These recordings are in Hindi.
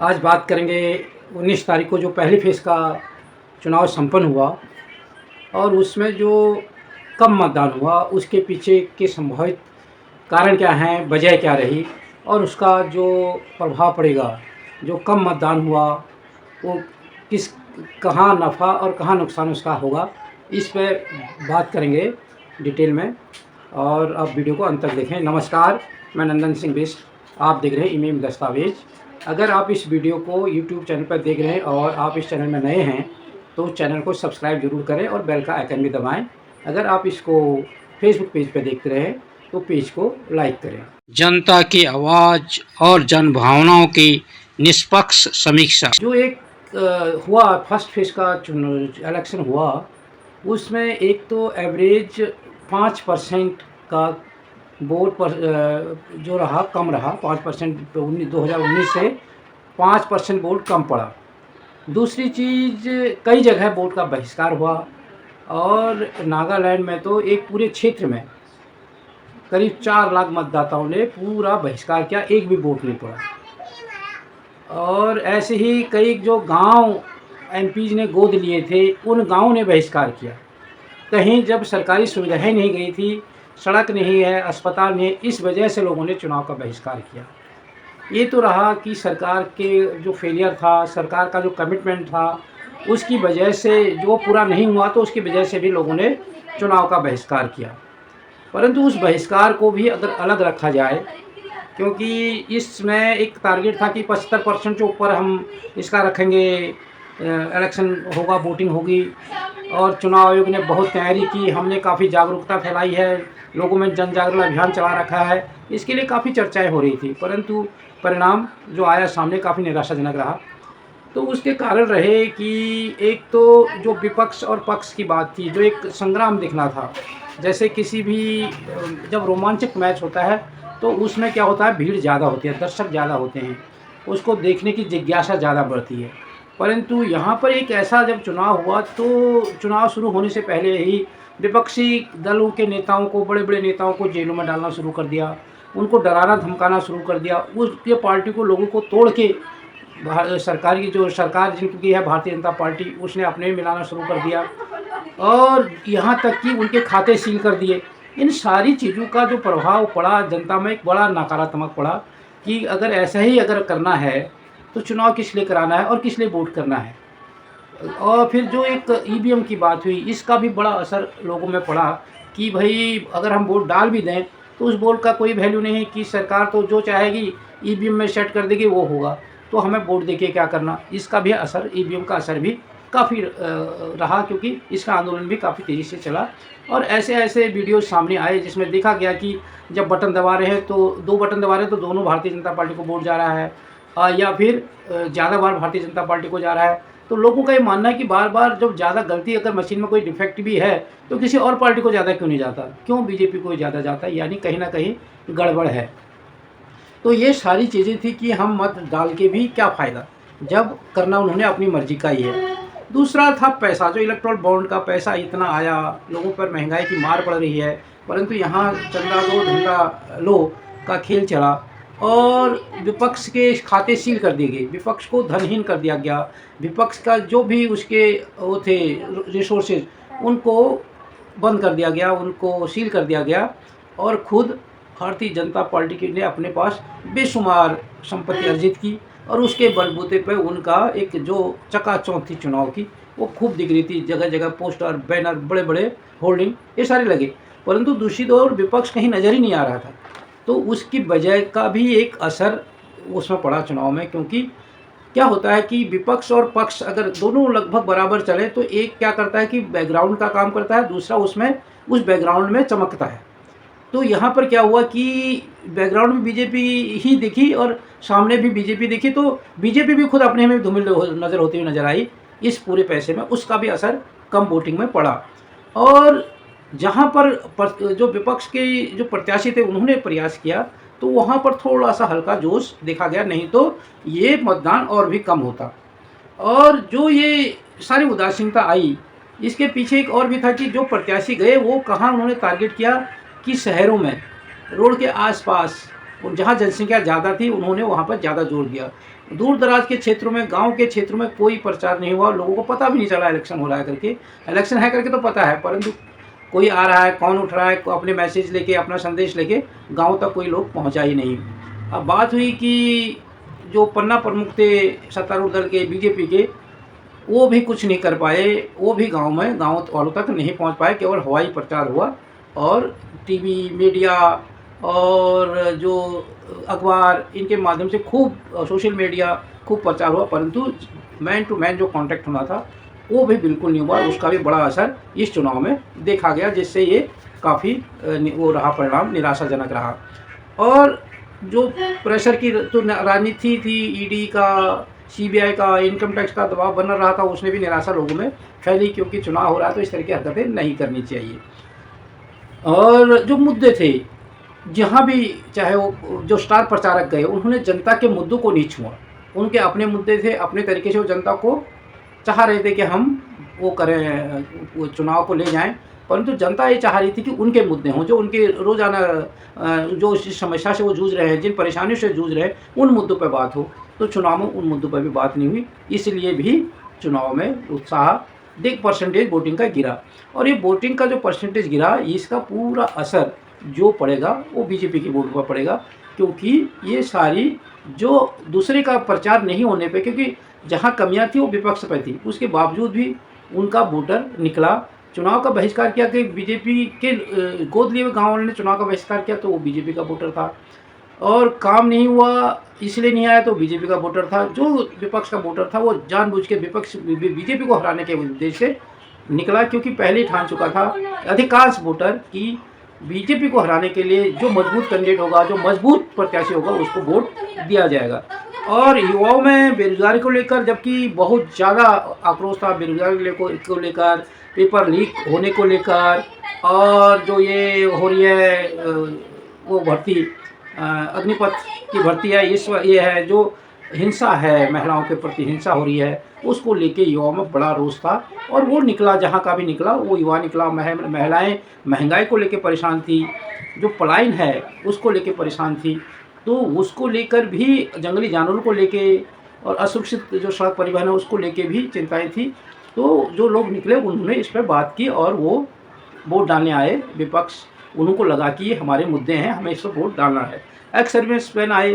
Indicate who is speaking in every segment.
Speaker 1: आज बात करेंगे 19 तारीख को जो पहली फेज़ का चुनाव संपन्न हुआ और उसमें जो कम मतदान हुआ उसके पीछे के संभावित कारण क्या हैं, वजह क्या रही और उसका जो प्रभाव पड़ेगा, जो कम मतदान हुआ वो किस कहाँ नफ़ा और कहाँ नुकसान उसका होगा, इस पे बात करेंगे डिटेल में। और आप वीडियो को अंत तक देखें। नमस्कार, मैं नंदन सिंह बिष्ट, आप देख रहे हैं इमेम दस्तावेज। अगर आप इस वीडियो को यूट्यूब चैनल पर देख रहे हैं और आप इस चैनल में नए हैं तो चैनल को सब्सक्राइब जरूर करें और बेल का आइकन भी दबाएं। अगर आप इसको फेसबुक पेज पर देखते रहे तो पेज को लाइक करें। जनता की आवाज़ और जन भावनाओं की निष्पक्ष समीक्षा। जो एक हुआ फर्स्ट फेज का इलेक्शन हुआ, उसमें एक तो एवरेज 5% का वोट पर जो रहा कम रहा, 5% 2019 से 5% वोट कम पड़ा। दूसरी चीज़, कई जगह वोट का बहिष्कार हुआ और नागालैंड में तो एक पूरे क्षेत्र में करीब 4 लाख मतदाताओं ने पूरा बहिष्कार किया, एक भी वोट नहीं पड़ा। और ऐसे ही कई जो गांव एमपीज ने गोद लिए थे उन गांवों ने बहिष्कार किया। कहीं जब सरकारी सुविधाएं नहीं गई थी, सड़क नहीं है, अस्पताल नहीं है, इस वजह से लोगों ने चुनाव का बहिष्कार किया। ये तो रहा कि सरकार के जो फेलियर था, सरकार का जो कमिटमेंट था, उसकी वजह से जो पूरा नहीं हुआ तो उसकी वजह से भी लोगों ने चुनाव का बहिष्कार किया। परंतु उस बहिष्कार को भी अगर अलग रखा जाए, क्योंकि इसमें एक टारगेट था कि 75% के ऊपर हम इसका रखेंगे, इलेक्शन होगा, वोटिंग होगी और चुनाव आयोग ने बहुत तैयारी की, हमने काफ़ी जागरूकता फैलाई है, लोगों में जन जागरण अभियान चला रखा है, इसके लिए काफ़ी चर्चाएं हो रही थी। परंतु परिणाम जो आया सामने काफ़ी निराशाजनक रहा। तो उसके कारण रहे कि एक तो जो विपक्ष और पक्ष की बात थी, जो एक संग्राम दिखना था, जैसे किसी भी जब रोमांचक मैच होता है तो उसमें क्या होता है, भीड़ ज़्यादा होती है, दर्शक ज़्यादा होते हैं, उसको देखने की जिज्ञासा ज़्यादा बढ़ती है। परंतु यहाँ पर एक ऐसा जब चुनाव हुआ तो चुनाव शुरू होने से पहले ही विपक्षी दलों के नेताओं को, बड़े बड़े नेताओं को जेलों में डालना शुरू कर दिया, उनको डराना धमकाना शुरू कर दिया। उसके पार्टी को, लोगों को तोड़ के सरकार की जो सरकार जिनकी है भारतीय जनता पार्टी, उसने अपने में मिलाना शुरू कर दिया और यहाँ तक कि उनके खाते सील कर दिए। इन सारी चीज़ों का जो प्रभाव पड़ा जनता में, एक बड़ा नकारात्मक पड़ा कि अगर ऐसा ही अगर करना है तो चुनाव किस लिए कराना है और किस लिए वोट करना है। और फिर जो एक ईवीएम की बात हुई, इसका भी बड़ा असर लोगों में पड़ा कि भाई अगर हम वोट डाल भी दें तो उस वोट का कोई वैल्यू नहीं, कि सरकार तो जो चाहेगी ईवीएम में सेट कर देगी, वो होगा, तो हमें वोट देके क्या करना। इसका भी असर, ईवीएम का असर भी काफ़ी रहा, क्योंकि इसका आंदोलन भी काफ़ी तेज़ी से चला और ऐसे ऐसे वीडियो सामने आए जिसमें देखा गया कि जब बटन दबा रहे हैं तो 2 बटन दबा रहे हैं तो दोनों भारतीय जनता पार्टी को वोट जा रहा है, या फिर ज़्यादा बार भारतीय जनता पार्टी को जा रहा है। तो लोगों का ये मानना है कि बार बार जब ज़्यादा गलती, अगर मशीन में कोई डिफेक्ट भी है तो किसी और पार्टी को ज़्यादा क्यों नहीं जाता, क्यों बीजेपी को ज़्यादा जाता है, यानी कहीं ना कहीं गड़बड़ है। तो ये सारी चीज़ें थी कि हम मत डाल के भी क्या फ़ायदा, जब करना उन्होंने अपनी मर्जी का ही है। दूसरा था पैसा, जो इलेक्ट्रल बॉन्ड का पैसा इतना आया, लोगों पर महंगाई की मार पड़ रही है, परंतु यहाँ चंदा दो धंधा लो का खेल चला और विपक्ष के खाते सील कर दिए गए, विपक्ष को धनहीन कर दिया गया, विपक्ष का जो भी उसके वो थे रिसोर्सेज उनको बंद कर दिया गया, उनको सील कर दिया गया और खुद भारतीय जनता पार्टी ने अपने पास बेशुमार संपत्ति अर्जित की और उसके बलबूते पर उनका एक जो चकाचौंध थी चुनाव की, वो खूब दिख रही थी। जगह जगह पोस्टर, बैनर, बड़े बड़े होर्डिंग, ये सारे लगे, परंतु दूसरी ओर विपक्ष कहीं नज़र ही नहीं आ रहा था। तो उसकी वजह का भी एक असर उसमें पड़ा चुनाव में, क्योंकि क्या होता है कि विपक्ष और पक्ष अगर दोनों लगभग बराबर चले तो एक क्या करता है कि बैकग्राउंड का काम करता है, दूसरा उसमें उस बैकग्राउंड में चमकता है। तो यहाँ पर क्या हुआ कि बैकग्राउंड में बीजेपी ही दिखी और सामने भी बीजेपी दिखी, तो बीजेपी भी खुद अपने में धूमिल नज़र होती हुई नज़र आई इस पूरे पैसे में, उसका भी असर कम वोटिंग में पड़ा। और जहाँ पर जो विपक्ष के जो प्रत्याशी थे उन्होंने प्रयास किया तो वहाँ पर थोड़ा सा हल्का जोश देखा गया, नहीं तो ये मतदान और भी कम होता। और जो ये सारी उदासीनता आई, इसके पीछे एक और भी था कि जो प्रत्याशी गए वो कहाँ उन्होंने टारगेट किया कि शहरों में, रोड के आसपास, जहाँ जनसंख्या ज़्यादा थी उन्होंने वहाँ पर ज़्यादा जोर दिया। दूर दराज के क्षेत्रों में, गांव के क्षेत्रों में कोई प्रचार नहीं हुआ, लोगों को पता भी नहीं चला इलेक्शन हो रहा है करके। इलेक्शन है करके तो पता है, परंतु कोई आ रहा है, कौन उठ रहा है, अपने मैसेज लेके, अपना संदेश लेके गाँव तक कोई लोग पहुँचा ही नहीं। अब बात हुई कि जो पन्ना प्रमुख थे सत्तारूढ़ दल के, बीजेपी के, वो भी कुछ नहीं कर पाए, वो भी गांव वालों तक नहीं पहुंच पाए, केवल हवाई प्रचार हुआ और टीवी, मीडिया और जो अखबार, इनके माध्यम से खूब, सोशल मीडिया खूब प्रचार हुआ, परंतु मैन टू मैन जो कांटेक्ट होना था वो भी बिल्कुल नहीं हुआ। उसका भी बड़ा असर इस चुनाव में देखा गया, जिससे ये काफ़ी वो रहा, परिणाम निराशाजनक रहा। और जो प्रेशर की तो राजनीति थी, ईडी का, सीबीआई का, इनकम टैक्स का दबाव बना रहा था, उसने भी निराशा लोगों में फैली, क्योंकि चुनाव हो रहा है तो इस तरह की हरकतें नहीं करनी चाहिए। और जो मुद्दे थे, जहाँ भी चाहे वो जो स्टार प्रचारक गए, उन्होंने जनता के मुद्दों को नहीं छुआ। उनके अपने मुद्दे थे, अपने तरीके से वो जनता को चाह रहे थे कि हम वो करें, वो चुनाव को ले जाएं, परंतु जनता ये चाह रही थी कि उनके मुद्दे हों, जो उनके रोज़ाना जो जिस समस्या से वो जूझ रहे हैं, जिन परेशानियों से जूझ रहे हैं, उन मुद्दों पर बात हो। तो चुनाव में उन मुद्दों पर भी बात नहीं हुई, इसलिए भी चुनाव में उत्साह, देख परसेंटेज वोटिंग का गिरा। और ये वोटिंग का जो परसेंटेज गिरा, इसका पूरा असर जो पड़ेगा वो बीजेपी की वोट पर पड़ेगा, क्योंकि ये सारी जो दूसरे का प्रचार नहीं होने पे, क्योंकि जहाँ कमियां थी वो विपक्ष पर थी, उसके बावजूद भी उनका वोटर निकला, चुनाव का बहिष्कार किया। कि बीजेपी के गोद लिए हुए गाँव वालों ने चुनाव का बहिष्कार किया तो वो बीजेपी का वोटर था, और काम नहीं हुआ इसलिए नहीं आया तो बीजेपी का वोटर था। जो विपक्ष का वोटर था वो जानबूझ के बीजेपी को हराने के उद्देश्य से निकला, क्योंकि पहले ही ठान चुका था अधिकांश वोटर कि बीजेपी को हराने के लिए जो मजबूत कैंडिडेट होगा, जो मजबूत प्रत्याशी होगा, उसको वोट दिया जाएगा। और युवाओं में बेरोजगारी को लेकर जबकि बहुत ज़्यादा आक्रोश था, बेरोजगारी को लेकर, पेपर लीक होने को लेकर, और जो ये हो रही है वो भर्ती, अग्निपथ की भर्ती है, ये है जो हिंसा है, महिलाओं के प्रति हिंसा हो रही है, उसको लेके युवाओं में बड़ा रोष था। और वो निकला, जहाँ का भी निकला वो युवा निकला। महिलाएं महंगाई को लेके परेशान थी, जो पलायन है उसको लेके परेशान थी, तो उसको लेकर भी, जंगली जानवरों को लेके और असुरक्षित जो सड़क परिवहन है उसको लेके भी चिंताएं थी। तो जो लोग निकले उन्होंने इस पर बात की और वो वोट डालने आए। विपक्ष, उनको लगा कि ये हमारे मुद्दे हैं, हमें इस पर वोट डालना है। एक्स सर्विसमैन आए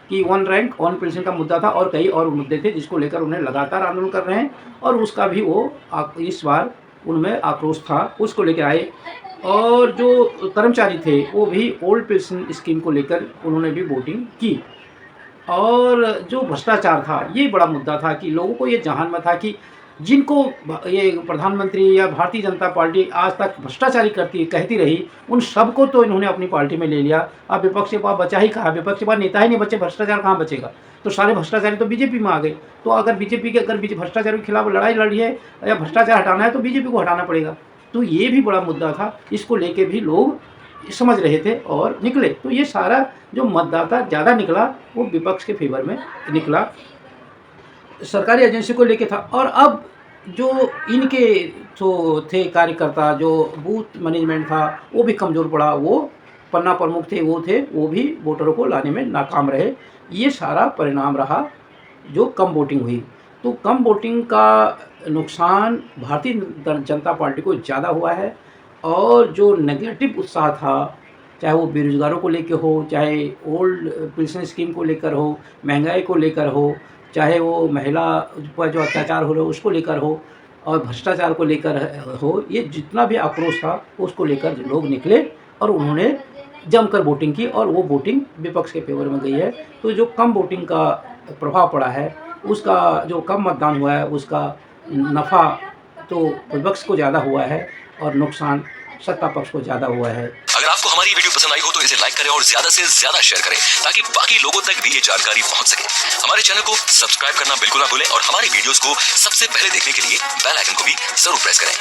Speaker 1: कि 1 रैंक 1 पेंशन का मुद्दा था, और कई और मुद्दे थे जिसको लेकर उन्हें लगातार आंदोलन कर रहे हैं, और उसका भी वो इस बार उनमें आक्रोश था, उसको लेकर आए। और जो कर्मचारी थे वो भी ओल्ड पेंशन स्कीम को लेकर उन्होंने भी वोटिंग की। और जो भ्रष्टाचार था, ये बड़ा मुद्दा था कि लोगों को ये जहान में था कि जिनको ये प्रधानमंत्री या भारतीय जनता पार्टी आज तक भ्रष्टाचारी कहती रही, उन सबको तो इन्होंने अपनी पार्टी में ले लिया। अब विपक्ष के पास बचा ही कहाँ, विपक्ष के पास नेता ही नहीं बचे, भ्रष्टाचार कहाँ बचेगा। तो सारे भ्रष्टाचारी तो बीजेपी में आ गए। तो अगर बीजेपी के भ्रष्टाचार के खिलाफ लड़ाई लड़ी है या भ्रष्टाचार हटाना है तो बीजेपी को हटाना पड़ेगा। तो ये भी बड़ा मुद्दा था, इसको लेके भी लोग समझ रहे थे और निकले। तो ये सारा जो मतदाता ज़्यादा निकला वो विपक्ष के फेवर में निकला, सरकारी एजेंसी को लेके था। और अब जो इनके तो थे कार्यकर्ता, जो बूथ मैनेजमेंट था वो भी कमज़ोर पड़ा, वो पन्ना प्रमुख थे वो भी वोटरों को लाने में नाकाम रहे। ये सारा परिणाम रहा जो कम वोटिंग हुई। तो कम वोटिंग का नुकसान भारतीय जनता पार्टी को ज़्यादा हुआ है। और जो नेगेटिव उत्साह था, चाहे वो बेरोजगारों को लेकर हो, चाहे ओल्ड पेंशन स्कीम को लेकर हो, महंगाई को लेकर हो, चाहे वो महिला पर जो अत्याचार हो रहे हो उसको लेकर हो, और भ्रष्टाचार को लेकर हो, ये जितना भी आक्रोश था उसको लेकर लोग निकले और उन्होंने जमकर वोटिंग की, और वो वोटिंग विपक्ष के फेवर में गई है। तो जो कम वोटिंग का प्रभाव पड़ा है, उसका जो कम मतदान हुआ है, उसका नफ़ा तो विपक्ष को ज़्यादा हुआ है और नुकसान सत्ता पक्ष को ज़्यादा हुआ है।
Speaker 2: अगर आपको हमारी वीडियो पसंद आई हो तो इसे लाइक करें और ज्यादा से ज्यादा शेयर करें, ताकि बाकी लोगों तक भी ये जानकारी पहुंच सके। हमारे चैनल को सब्सक्राइब करना बिल्कुल ना भूलें और हमारी वीडियोस को सबसे पहले देखने के लिए बेल आइकन को भी जरूर प्रेस करें।